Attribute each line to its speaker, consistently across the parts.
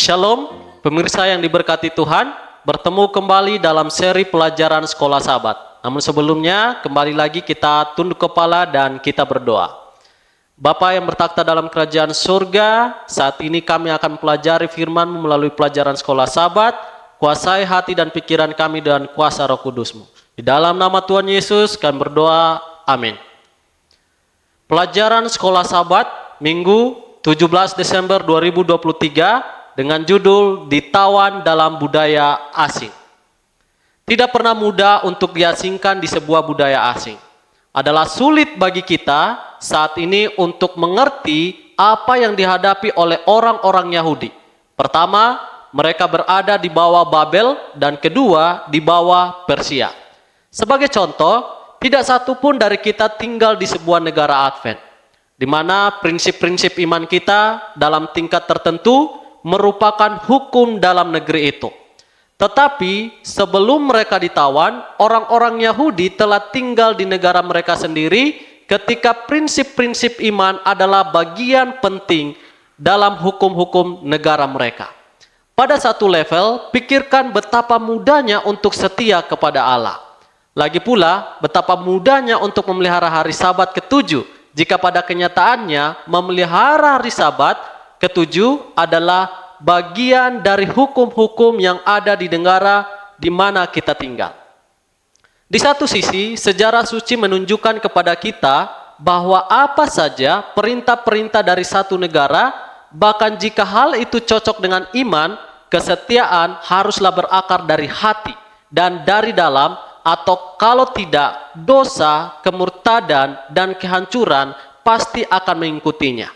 Speaker 1: Shalom, pemirsa yang diberkati Tuhan, bertemu kembali dalam seri pelajaran Sekolah Sabat. Namun sebelumnya, kembali lagi kita tunduk kepala dan kita berdoa. Bapa yang bertakhta dalam kerajaan surga, saat ini kami akan pelajari firman-Mu melalui pelajaran Sekolah Sabat. Kuasai hati dan pikiran kami dengan kuasa Roh Kudus-Mu. Di dalam nama Tuhan Yesus kami berdoa, amin. Pelajaran Sekolah Sabat, Minggu 17 Desember 2023, dengan judul Ditawan dalam Budaya Asing. Tidak pernah mudah untuk diasingkan di sebuah budaya asing. Adalah sulit bagi kita saat ini untuk mengerti apa yang dihadapi oleh orang-orang Yahudi. Pertama, mereka berada di bawah Babel, dan kedua, di bawah Persia. Sebagai contoh, tidak satu pun dari kita tinggal di sebuah negara Advent, di mana prinsip-prinsip iman kita dalam tingkat tertentu merupakan hukum dalam negeri itu. Tetapi sebelum mereka ditawan, orang-orang Yahudi telah tinggal di negara mereka sendiri ketika prinsip-prinsip iman adalah bagian penting dalam hukum-hukum negara mereka. Pada satu level, pikirkan betapa mudahnya untuk setia kepada Allah. Lagi pula, betapa mudahnya untuk memelihara hari Sabat ketujuh, jika pada kenyataannya memelihara hari Sabat ketujuh adalah bagian dari hukum-hukum yang ada di negara di mana kita tinggal. Di satu sisi, sejarah suci menunjukkan kepada kita bahwa apa saja perintah-perintah dari satu negara, bahkan jika hal itu cocok dengan iman, kesetiaan haruslah berakar dari hati dan dari dalam, atau kalau tidak, dosa, kemurtadan, dan kehancuran pasti akan mengikutinya.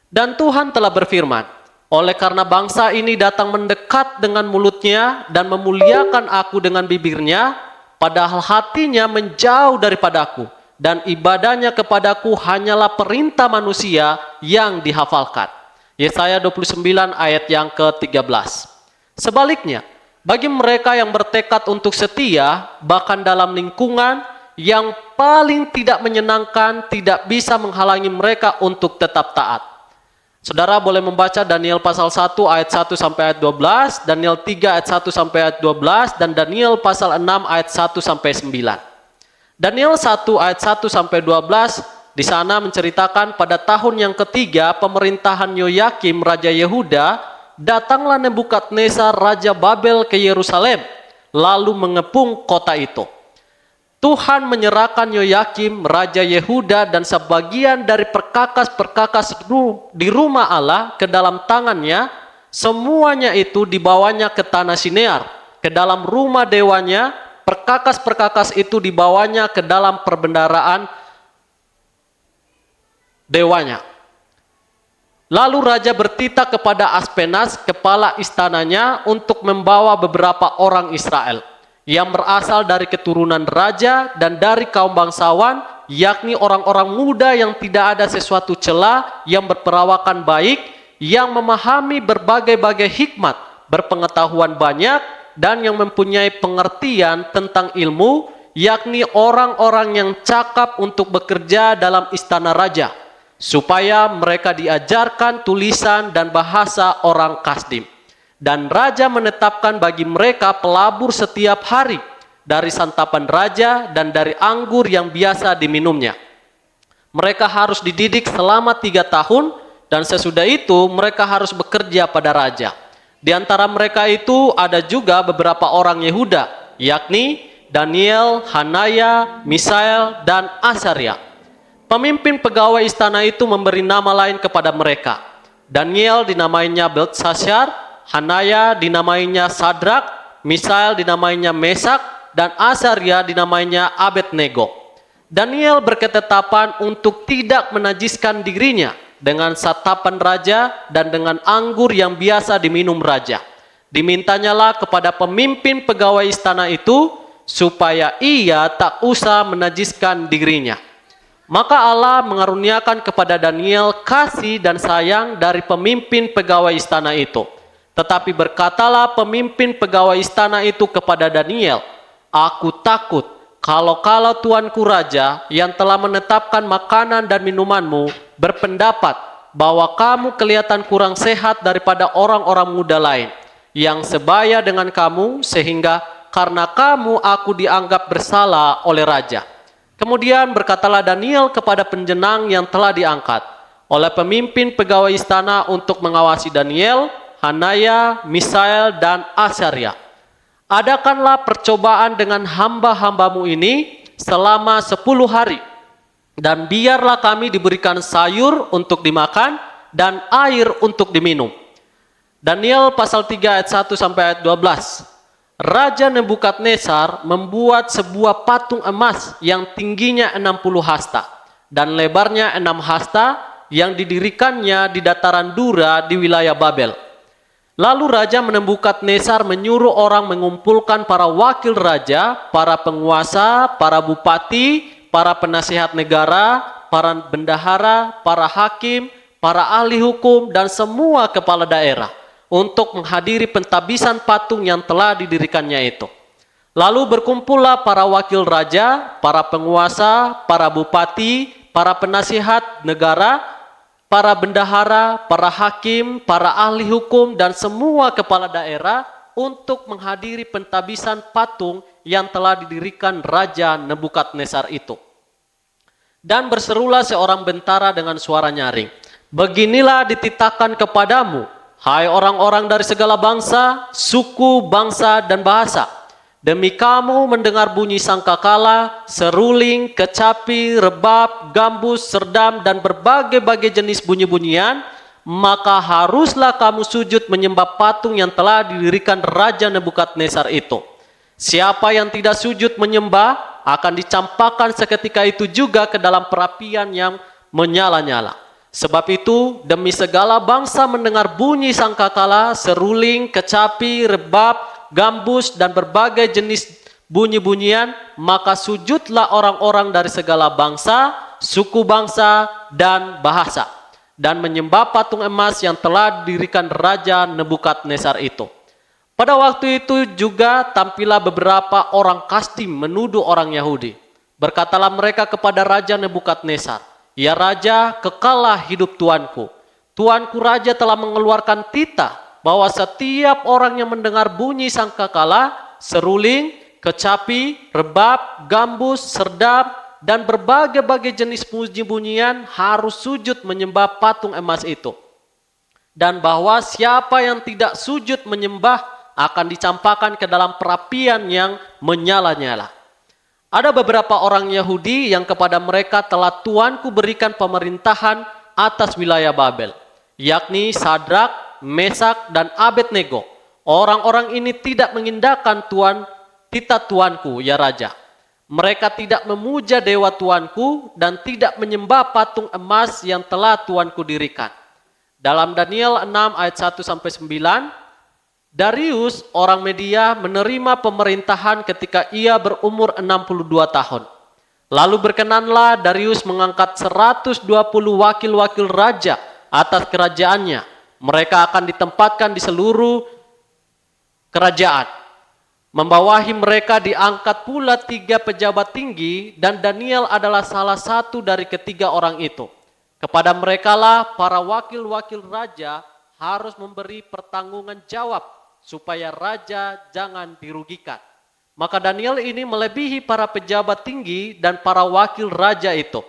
Speaker 1: Dan Tuhan telah berfirman, oleh karena bangsa ini datang mendekat dengan mulutnya dan memuliakan aku dengan bibirnya, padahal hatinya menjauh daripadaku, dan ibadahnya kepadaku hanyalah perintah manusia yang dihafalkan. Yesaya 29 ayat yang ke-13. Sebaliknya, bagi mereka yang bertekad untuk setia, bahkan dalam lingkungan yang paling tidak menyenangkan, tidak bisa menghalangi mereka untuk tetap taat. Saudara boleh membaca Daniel pasal 1 ayat 1 sampai ayat 12, Daniel 3 ayat 1 sampai ayat 12, dan Daniel pasal 6 ayat 1 sampai 9. Daniel 1 ayat 1 sampai 12 di sana menceritakan pada tahun yang ketiga pemerintahan Yoyakim Raja Yehuda, datanglah Nebukadnezar Raja Babel ke Yerusalem, lalu mengepung kota itu. Tuhan menyerahkan Yoyakim, Raja Yehuda, dan sebagian dari perkakas-perkakas di rumah Allah ke dalam tangannya. Semuanya itu dibawanya ke tanah Sinear, ke dalam rumah dewanya. Perkakas-perkakas itu dibawanya ke dalam perbendaharaan dewanya. Lalu raja bertitah kepada Aspenas, kepala istananya, untuk membawa beberapa orang Israel yang berasal dari keturunan raja dan dari kaum bangsawan, yakni orang-orang muda yang tidak ada sesuatu cela, yang berperawakan baik, yang memahami berbagai-bagai hikmat, berpengetahuan banyak, dan yang mempunyai pengertian tentang ilmu, yakni orang-orang yang cakap untuk bekerja dalam istana raja, supaya mereka diajarkan tulisan dan bahasa orang Kasdim. Dan raja menetapkan bagi mereka pelabur setiap hari dari santapan raja dan dari anggur yang biasa diminumnya. Mereka harus dididik selama 3 tahun, dan sesudah itu mereka harus bekerja pada raja. Di antara mereka itu ada juga beberapa orang Yehuda, yakni Daniel, Hanaya, Misael, dan Asaria. Pemimpin pegawai istana itu memberi nama lain kepada mereka. Daniel dinamainya Belteshazzar, Hanaya dinamainya Sadrak, Misael dinamainya Mesak, dan Asaria dinamainya Abednego. Daniel berketetapan untuk tidak menajiskan dirinya dengan santapan raja dan dengan anggur yang biasa diminum raja. Dimintanyalah kepada pemimpin pegawai istana itu supaya ia tak usah menajiskan dirinya. Maka Allah mengaruniakan kepada Daniel kasih dan sayang dari pemimpin pegawai istana itu. Tetapi berkatalah pemimpin pegawai istana itu kepada Daniel, "Aku takut kalau tuanku raja yang telah menetapkan makanan dan minumanmu berpendapat bahwa kamu kelihatan kurang sehat daripada orang-orang muda lain yang sebaya dengan kamu, sehingga karena kamu aku dianggap bersalah oleh raja. Kemudian berkatalah Daniel kepada penjenang yang telah diangkat oleh pemimpin pegawai istana untuk mengawasi Daniel, Hanaya, Misael, dan Azaria. Adakanlah percobaan dengan hamba-hambamu ini selama 10 hari, dan biarlah kami diberikan sayur untuk dimakan dan air untuk diminum. Daniel pasal 3 ayat 1 sampai ayat 12. Raja Nebukadnezar membuat sebuah patung emas yang tingginya 60 hasta dan lebarnya 6 hasta yang didirikannya di dataran Dura di wilayah Babel. Lalu Raja Nebukadnezar menyuruh orang mengumpulkan para wakil raja, para penguasa, para bupati, para penasihat negara, para bendahara, para hakim, para ahli hukum, dan semua kepala daerah untuk menghadiri pentabisan patung yang telah didirikannya itu. Lalu berkumpullah para wakil raja, para penguasa, para bupati, para penasihat negara, para bendahara, para hakim, para ahli hukum, dan semua kepala daerah untuk menghadiri pentabisan patung yang telah didirikan Raja Nebukadnezar itu. Dan berserulah seorang bentara dengan suara nyaring, "Beginilah dititahkan kepadamu, hai orang-orang dari segala bangsa, suku, bangsa, dan bahasa. Demi kamu mendengar bunyi sangkakala, seruling, kecapi, rebab, gambus, serdam, dan berbagai-bagai jenis bunyi-bunyian, maka haruslah kamu sujud menyembah patung yang telah didirikan Raja Nebukadnezar itu. Siapa yang tidak sujud menyembah akan dicampakkan seketika itu juga ke dalam perapian yang menyala-nyala. Sebab itu, demi segala bangsa mendengar bunyi sangkakala, seruling, kecapi, rebab, gambus, dan berbagai jenis bunyi-bunyian, maka sujudlah orang-orang dari segala bangsa, suku bangsa, dan bahasa, dan menyembah patung emas yang telah didirikan Raja Nebukadnezar itu." Pada waktu itu juga tampillah beberapa orang Kasdim menuduh orang Yahudi. Berkatalah mereka kepada Raja Nebukadnezar, "Ya Raja, kekallah hidup tuanku. Tuanku Raja telah mengeluarkan titah bahwa setiap orang yang mendengar bunyi sangkakala, seruling, kecapi, rebab, gambus, serdam, dan berbagai-bagai jenis bunyi-bunyian harus sujud menyembah patung emas itu. Dan bahwa siapa yang tidak sujud menyembah akan dicampakkan ke dalam perapian yang menyala-nyala." Ada beberapa orang Yahudi yang kepada mereka telah Tuanku berikan pemerintahan atas wilayah Babel, yakni Sadrak, Mesak, dan Abednego. Orang-orang ini tidak mengindahkan titah Tuanku, ya Raja. Mereka tidak memuja dewa Tuanku dan tidak menyembah patung emas yang telah Tuanku dirikan. Dalam Daniel 6 ayat 1-9, Darius orang Media menerima pemerintahan ketika ia berumur 62 tahun. Lalu berkenanlah Darius mengangkat 120 wakil-wakil raja atas kerajaannya. Mereka akan ditempatkan di seluruh kerajaan. Membawahi mereka diangkat pula 3 pejabat tinggi, dan Daniel adalah salah satu dari ketiga orang itu. Kepada merekalah para wakil-wakil raja harus memberi pertanggungan jawab supaya raja jangan dirugikan. Maka Daniel ini melebihi para pejabat tinggi dan para wakil raja itu,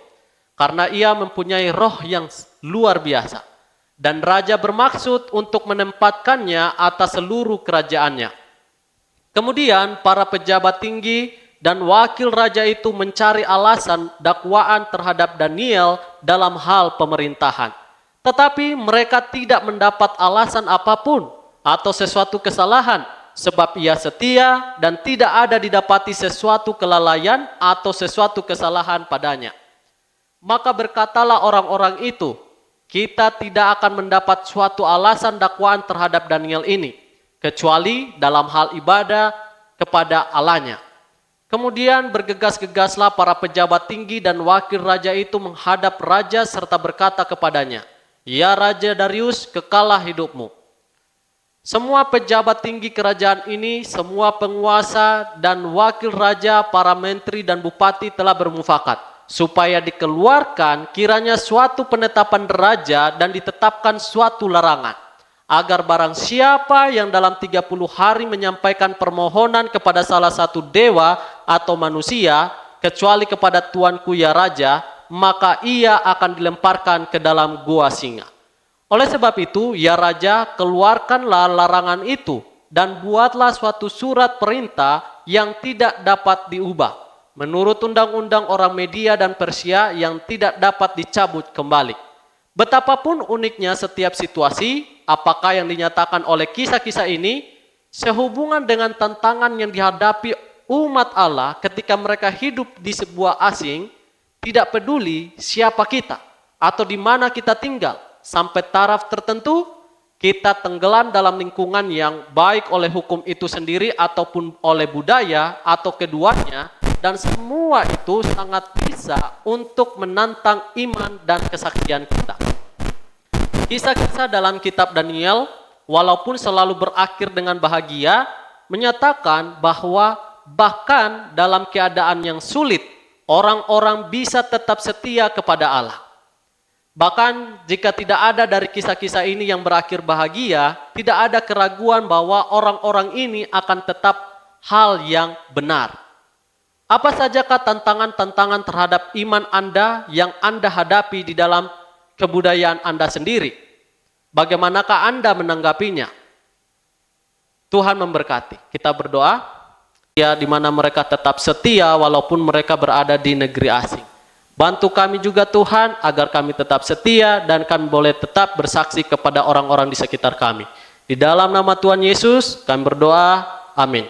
Speaker 1: karena ia mempunyai roh yang luar biasa. Dan raja bermaksud untuk menempatkannya atas seluruh kerajaannya. Kemudian para pejabat tinggi dan wakil raja itu mencari alasan dakwaan terhadap Daniel dalam hal pemerintahan. Tetapi mereka tidak mendapat alasan apapun atau sesuatu kesalahan, sebab ia setia dan tidak ada didapati sesuatu kelalaian atau sesuatu kesalahan padanya. Maka berkatalah orang-orang itu, "Kita tidak akan mendapat suatu alasan dakwaan terhadap Daniel ini, kecuali dalam hal ibadah kepada Allahnya." Kemudian bergegas-gegaslah para pejabat tinggi dan wakil raja itu menghadap raja serta berkata kepadanya, "Ya Raja Darius, kekallah hidupmu. Semua pejabat tinggi kerajaan ini, semua penguasa dan wakil raja, para menteri dan bupati telah bermufakat supaya dikeluarkan kiranya suatu penetapan raja dan ditetapkan suatu larangan, agar barang siapa yang dalam 30 hari menyampaikan permohonan kepada salah satu dewa atau manusia, kecuali kepada tuanku ya raja, maka ia akan dilemparkan ke dalam gua singa. Oleh sebab itu, ya raja, keluarkanlah larangan itu dan buatlah suatu surat perintah yang tidak dapat diubah, menurut undang-undang orang Media dan Persia yang tidak dapat dicabut kembali. Betapapun uniknya setiap situasi, apakah yang dinyatakan oleh kisah-kisah ini sehubungan dengan tantangan yang dihadapi umat Allah ketika mereka hidup di sebuah asing, tidak peduli siapa kita atau di mana kita tinggal, sampai taraf tertentu kita tenggelam dalam lingkungan yang baik oleh hukum itu sendiri ataupun oleh budaya atau keduanya, dan semua itu sangat bisa untuk menantang iman dan kesaksian kita. Kisah-kisah dalam kitab Daniel, walaupun selalu berakhir dengan bahagia, menyatakan bahwa bahkan dalam keadaan yang sulit, orang-orang bisa tetap setia kepada Allah. Bahkan jika tidak ada dari kisah-kisah ini yang berakhir bahagia, tidak ada keraguan bahwa orang-orang ini akan tetap hal yang benar. Apa sajakah tantangan-tantangan terhadap iman Anda yang Anda hadapi di dalam kebudayaan Anda sendiri? Bagaimanakah Anda menanggapinya? Tuhan memberkati. Kita berdoa, ya, di mana mereka tetap setia walaupun mereka berada di negeri asing. Bantu kami juga Tuhan agar kami tetap setia dan kami boleh tetap bersaksi kepada orang-orang di sekitar kami. Di dalam nama Tuhan Yesus kami berdoa, amin.